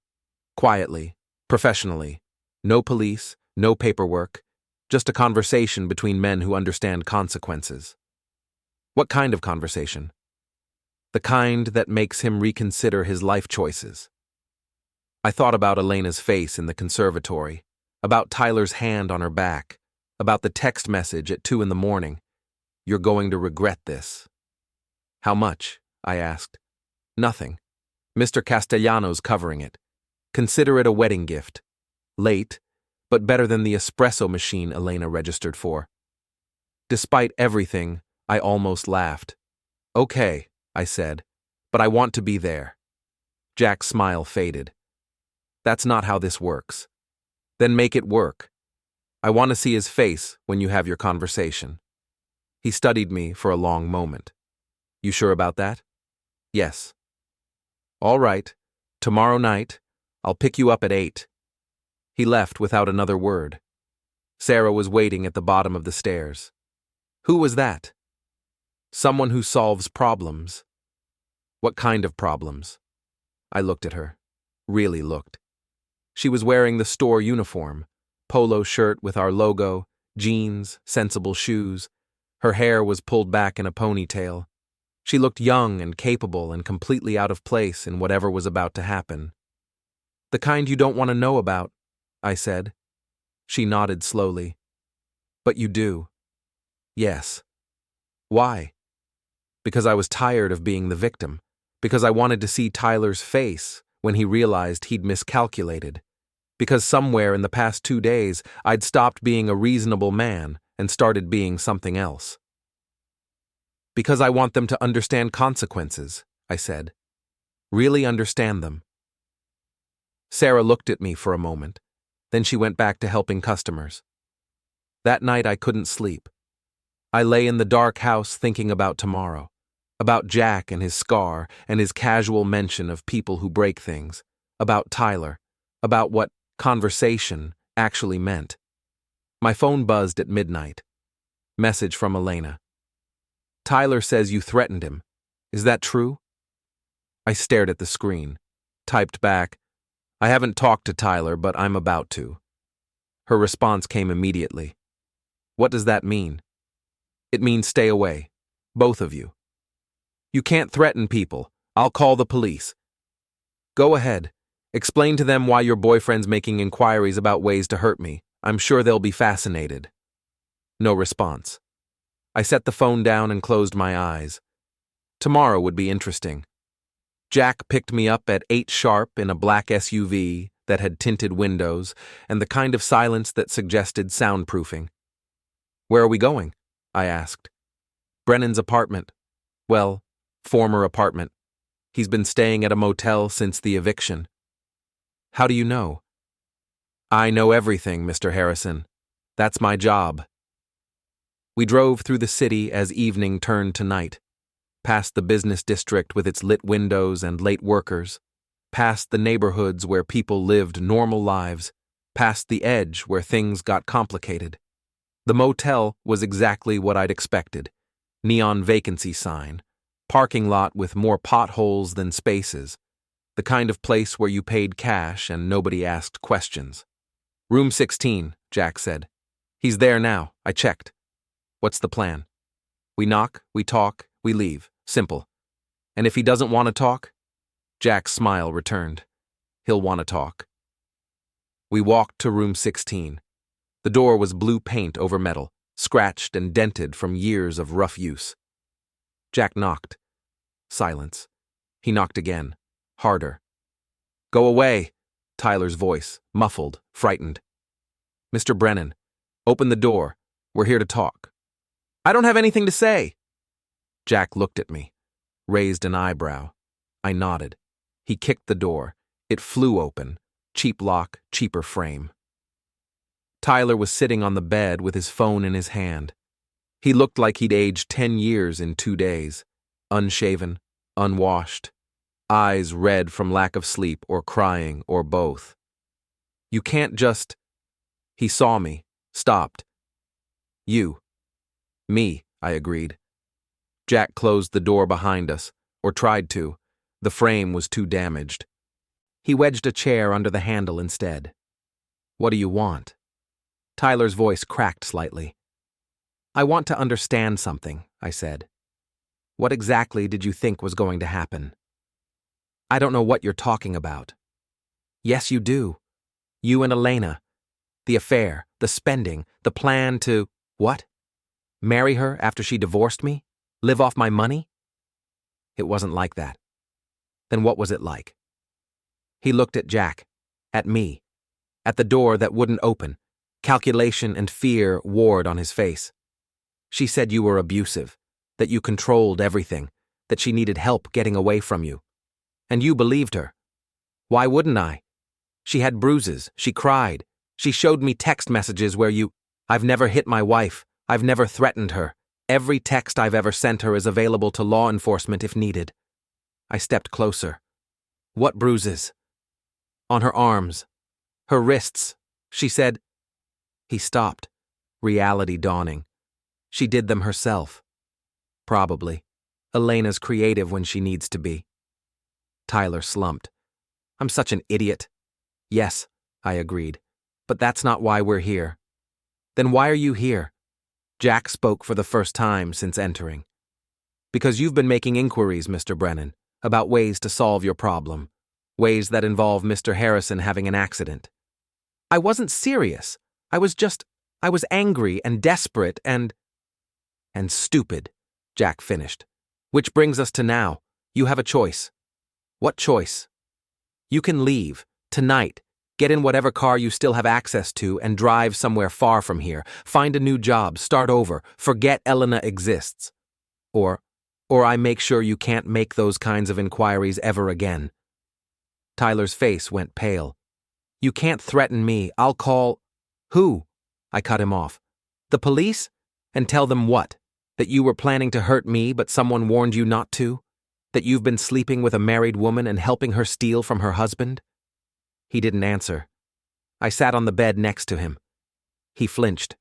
Quietly, professionally. No police, no paperwork, just a conversation between men who understand consequences." "What kind of conversation?" "The kind that makes him reconsider his life choices." I thought about Elena's face in the conservatory, about Tyler's hand on her back, about the text message at 2 a.m. "You're going to regret this." "How much?" I asked. "Nothing. Mr. Castellano's covering it. Consider it a wedding gift. Late, but better than the espresso machine Elena registered for." Despite everything, I almost laughed. "Okay," I said, "but I want to be there." Jack's smile faded. "That's not how this works." "Then make it work. I want to see his face when you have your conversation." He studied me for a long moment. "You sure about that?" "Yes." "All right. Tomorrow night, I'll pick you up at 8. He left without another word. Sarah was waiting at the bottom of the stairs. "Who was that?" "Someone who solves problems." "What kind of problems?" I looked at her. Really looked. She was wearing the store uniform, polo shirt with our logo, jeans, sensible shoes. Her hair was pulled back in a ponytail. She looked young and capable and completely out of place in whatever was about to happen. "The kind you don't want to know about," I said. She nodded slowly. "But you do." "Yes." "Why?" "Because I was tired of being the victim. Because I wanted to see Tyler's face when he realized he'd miscalculated. Because somewhere in the past 2 days, I'd stopped being a reasonable man and started being something else." "Because I want them to understand consequences," I said. "Really understand them." Sarah looked at me for a moment. Then she went back to helping customers. That night I couldn't sleep. I lay in the dark house thinking about tomorrow, about Jack and his scar and his casual mention of people who break things, about Tyler, about what conversation actually meant. My phone buzzed at midnight. Message from Elena. "Tyler says you threatened him. Is that true?" I stared at the screen, typed back, "I haven't talked to Tyler, but I'm about to." Her response came immediately. "What does that mean?" "It means stay away. Both of you." "You can't threaten people. I'll call the police." "Go ahead. Explain to them why your boyfriend's making inquiries about ways to hurt me. I'm sure they'll be fascinated." No response. I set the phone down and closed my eyes. Tomorrow would be interesting. Jack picked me up at 8 sharp in a black SUV that had tinted windows and the kind of silence that suggested soundproofing. "Where are we going?" I asked. "Brennan's apartment. Well, former apartment. He's been staying at a motel since the eviction." "How do you know?" "I know everything, Mr. Harrison. That's my job." We drove through the city as evening turned to night, past the business district with its lit windows and late workers, past the neighborhoods where people lived normal lives, past the edge where things got complicated. The motel was exactly what I'd expected. Neon vacancy sign, parking lot with more potholes than spaces, the kind of place where you paid cash and nobody asked questions. "Room 16, Jack said. "He's there now, I checked." "What's the plan?" "We knock, we talk, we leave. Simple. And if he doesn't want to talk?" Jack's smile returned. "He'll want to talk." We walked to room 16. The door was blue paint over metal, scratched and dented from years of rough use. Jack knocked. Silence. He knocked again, harder. "Go away," Tyler's voice, muffled, frightened. "Mr. Brennan, open the door. We're here to talk." "I don't have anything to say." Jack looked at me, raised an eyebrow. I nodded. He kicked the door. It flew open. Cheap lock, cheaper frame. Tyler was sitting on the bed with his phone in his hand. He looked like he'd aged 10 years in 2 days. Unshaven, unwashed. Eyes red from lack of sleep or crying or both. "You can't just..." He saw me, stopped. "You." "Me," I agreed. Jack closed the door behind us, or tried to. The frame was too damaged. He wedged a chair under the handle instead. "What do you want?" Tyler's voice cracked slightly. "I want to understand something," I said. "What exactly did you think was going to happen?" "I don't know what you're talking about." "Yes, you do. You and Elena. The affair, the spending, the plan to..." "What? Marry her after she divorced me? Live off my money?" "It wasn't like that." "Then what was it like?" He looked at Jack, at me, at the door that wouldn't open. Calculation and fear warred on his face. "She said you were abusive, that you controlled everything, that she needed help getting away from you. And you believed her. Why wouldn't I? She had bruises, she cried. She showed me text messages where you..." "I've never hit my wife. I've never threatened her. Every text I've ever sent her is available to law enforcement if needed." I stepped closer. "What bruises?" "On her arms. Her wrists. She said..." He stopped, reality dawning. "She did them herself." "Probably. Elena's creative when she needs to be." Tyler slumped. "I'm such an idiot." "Yes," I agreed. "But that's not why we're here." "Then why are you here?" Jack spoke for the first time since entering. "Because you've been making inquiries, Mr. Brennan, about ways to solve your problem. Ways that involve Mr. Harrison having an accident." "I wasn't serious. I was angry and desperate and stupid," Jack finished. "Which brings us to now. You have a choice." "What choice?" "You can leave, tonight, get in whatever car you still have access to and drive somewhere far from here. Find a new job, start over, forget Elena exists. Or I make sure you can't make those kinds of inquiries ever again." Tyler's face went pale. "You can't threaten me. I'll call..." "Who?" I cut him off. "The police? And tell them what? That you were planning to hurt me but someone warned you not to? That you've been sleeping with a married woman and helping her steal from her husband?" He didn't answer. I sat on the bed next to him. He flinched.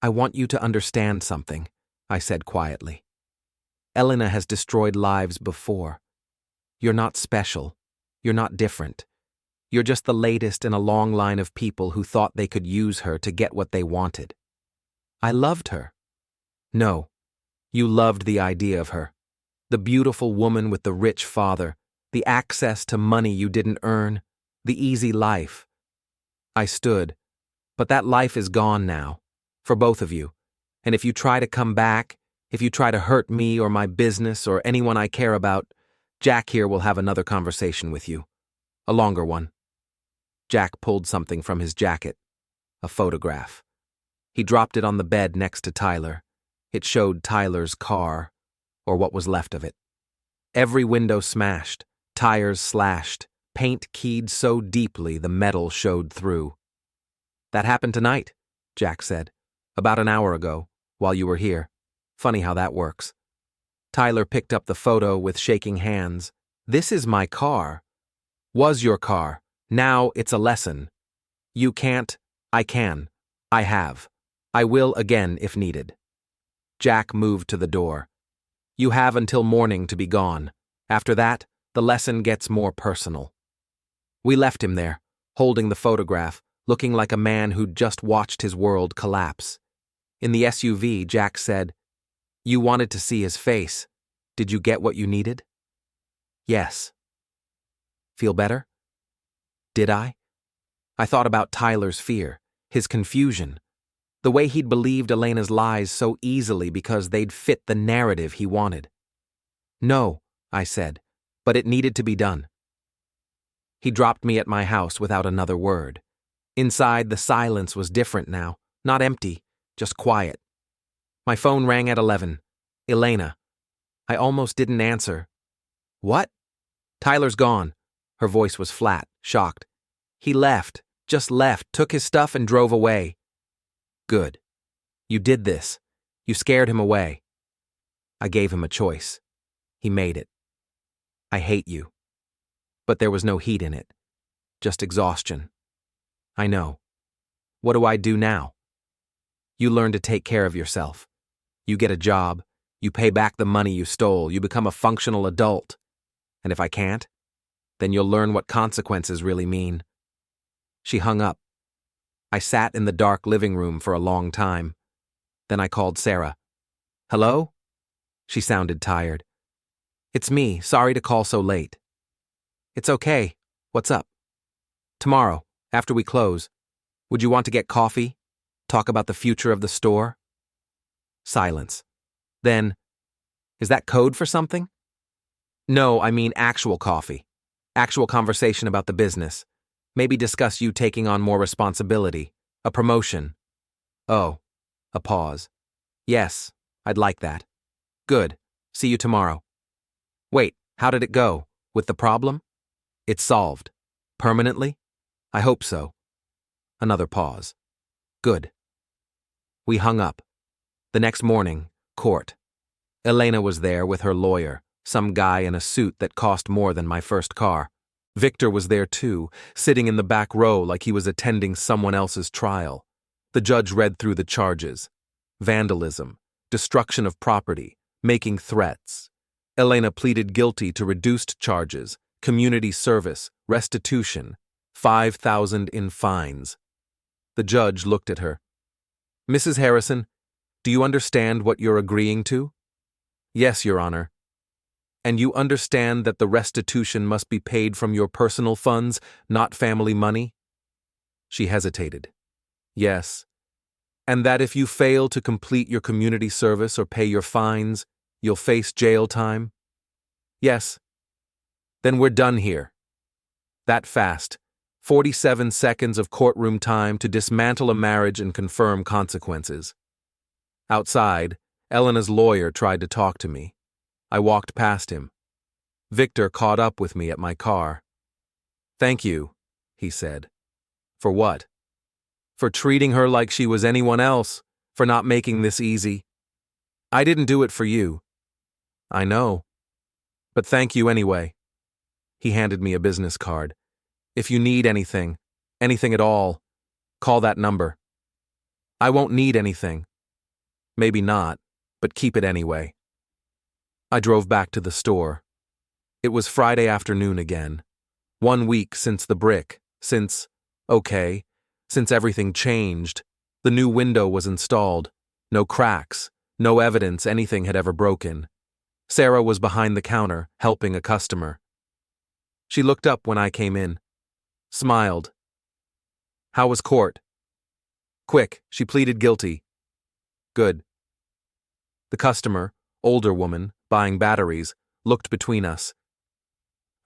"I want you to understand something," I said quietly. "Elena has destroyed lives before. You're not special. You're not different. You're just the latest in a long line of people who thought they could use her to get what they wanted. I loved her." "No, you loved the idea of her. The beautiful woman with the rich father, the access to money you didn't earn, the easy life." I stood. "But that life is gone now, for both of you. And if you try to come back, if you try to hurt me or my business or anyone I care about, Jack here will have another conversation with you. A longer one. Jack pulled something from his jacket. A photograph. He dropped it on the bed next to Tyler. It showed Tyler's car, or what was left of it. Every window smashed, tires slashed, paint keyed so deeply the metal showed through. That happened tonight, Jack said. About an hour ago, while you were here. Funny how that works. Tyler picked up the photo with shaking hands. This is my car. Was your car. Now it's a lesson. You can't. I can. I have. I will again if needed. Jack moved to the door. You have until morning to be gone. After that, the lesson gets more personal. We left him there, holding the photograph, looking like a man who'd just watched his world collapse. In the SUV, Jack said, You wanted to see his face. Did you get what you needed? Yes. Feel better? Did I? I thought about Tyler's fear, his confusion, the way he'd believed Elena's lies so easily because they'd fit the narrative he wanted. No, I said, but it needed to be done. He dropped me at my house without another word. Inside, the silence was different now, not empty, just quiet. My phone rang at 11. Elena. I almost didn't answer. What? Tyler's gone. Her voice was flat, shocked. He left, just left, took his stuff and drove away. Good. You did this. You scared him away. I gave him a choice. He made it. I hate you. But there was no heat in it. Just exhaustion. I know. What do I do now? You learn to take care of yourself. You get a job. You pay back the money you stole. You become a functional adult. And if I can't, then you'll learn what consequences really mean. She hung up. I sat in the dark living room for a long time. Then I called Sarah. Hello? She sounded tired. It's me, sorry to call so late. It's okay. What's up? Tomorrow, after we close, would you want to get coffee? Talk about the future of the store? Silence. Then, is that code for something? No, I mean actual coffee. Actual conversation about the business. Maybe discuss you taking on more responsibility. A promotion. Oh, a pause. Yes, I'd like that. Good. See you tomorrow. Wait, how did it go? With the problem? It's solved. Permanently? I hope so. Another pause. Good. We hung up. The next morning, court. Elena was there with her lawyer, some guy in a suit that cost more than my first car. Victor was there too, sitting in the back row like he was attending someone else's trial. The judge read through the charges. Vandalism, destruction of property, making threats. Elena pleaded guilty to reduced charges, community service, restitution, 5,000 in fines. The judge looked at her. Mrs. Harrison, do you understand what you're agreeing to? Yes, Your Honor. And you understand that the restitution must be paid from your personal funds, not family money? She hesitated. Yes. And that if you fail to complete your community service or pay your fines, you'll face jail time? Yes. Then we're done here. That fast. 47 seconds of courtroom time to dismantle a marriage and confirm consequences. Outside, Elena's lawyer tried to talk to me. I walked past him. Victor caught up with me at my car. Thank you, he said. For what? For treating her like she was anyone else, for not making this easy. I didn't do it for you. I know. But thank you anyway. He handed me a business card. If you need anything at all, call that number. I won't need anything. Maybe not, but keep it anyway. I drove back to the store. It was Friday afternoon again. 1 week since the brick, since everything changed. The new window was installed. No cracks, no evidence anything had ever broken. Sarah was behind the counter, helping a customer. She looked up when I came in. Smiled. How was court? Quick, she pleaded guilty. Good. The customer, older woman, buying batteries, looked between us.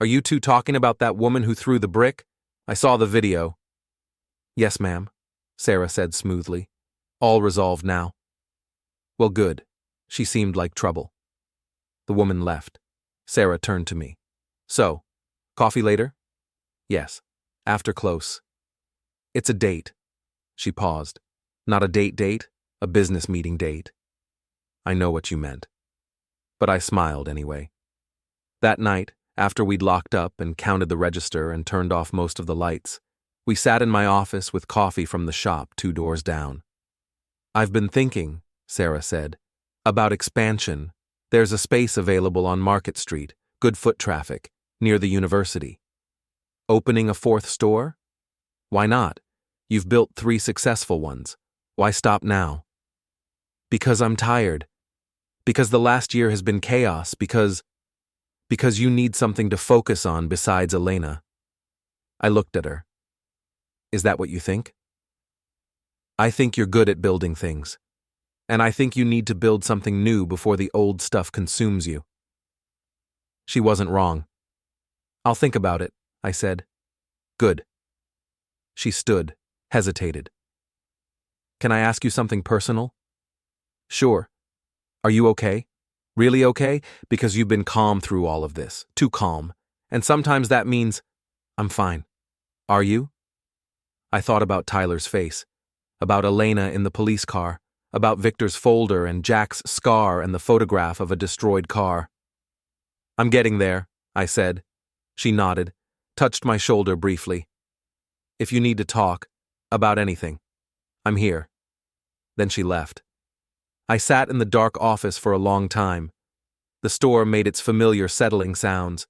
Are you two talking about that woman who threw the brick? I saw the video. Yes, ma'am, Sarah said smoothly. All resolved now. Well, good. She seemed like trouble. The woman left. Sarah turned to me. So, coffee later? Yes. After close. It's a date. She paused. Not a date, a business meeting date. I know what you meant. But I smiled anyway. That night, after we'd locked up and counted the register and turned off most of the lights, we sat in my office with coffee from the shop 2 doors down. I've been thinking, Sarah said, about expansion. There's a space available on Market Street, good foot traffic, near the university. Opening a 4th store? Why not? You've built 3 successful ones. Why stop now? Because I'm tired. Because the last year has been chaos. Because you need something to focus on besides Elena. I looked at her. Is that what you think? I think you're good at building things. And I think you need to build something new before the old stuff consumes you. She wasn't wrong. I'll think about it, I said. Good. She stood, hesitated. Can I ask you something personal? Sure. Are you okay? Really okay? Because you've been calm through all of this. Too calm. And sometimes that means, I'm fine. Are you? I thought about Tyler's face, about Elena in the police car, about Victor's folder and Jack's scar and the photograph of a destroyed car. I'm getting there, I said. She nodded, touched my shoulder briefly. If you need to talk, about anything, I'm here. Then she left. I sat in the dark office for a long time. The store made its familiar settling sounds,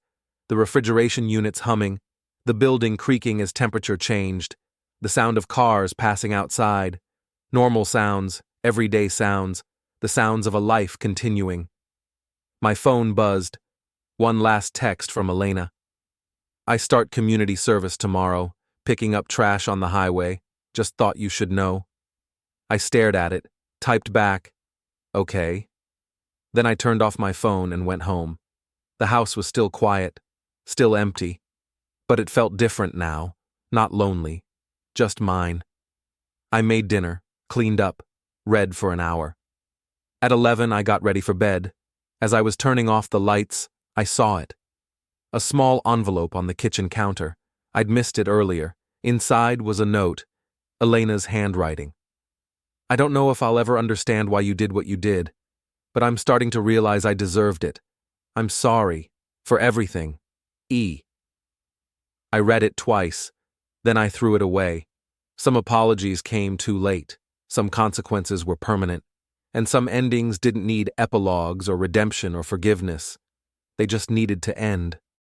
the refrigeration units humming, the building creaking as temperature changed, the sound of cars passing outside, normal sounds, everyday sounds, the sounds of a life continuing. My phone buzzed. One last text from Elena. I start community service tomorrow, picking up trash on the highway. Just thought you should know. I stared at it, typed back, okay. Then I turned off my phone and went home. The house was still quiet, still empty, but it felt different now, not lonely, just mine. I made dinner, cleaned up, read for an hour. At 11 I got ready for bed. As I was turning off the lights, I saw it. A small envelope on the kitchen counter. I'd missed it earlier. Inside was a note, Elena's handwriting. I don't know if I'll ever understand why you did what you did, but I'm starting to realize I deserved it. I'm sorry for everything. E. I read it twice, then I threw it away. Some apologies came too late, some consequences were permanent, and some endings didn't need epilogues or redemption or forgiveness. They just needed to end.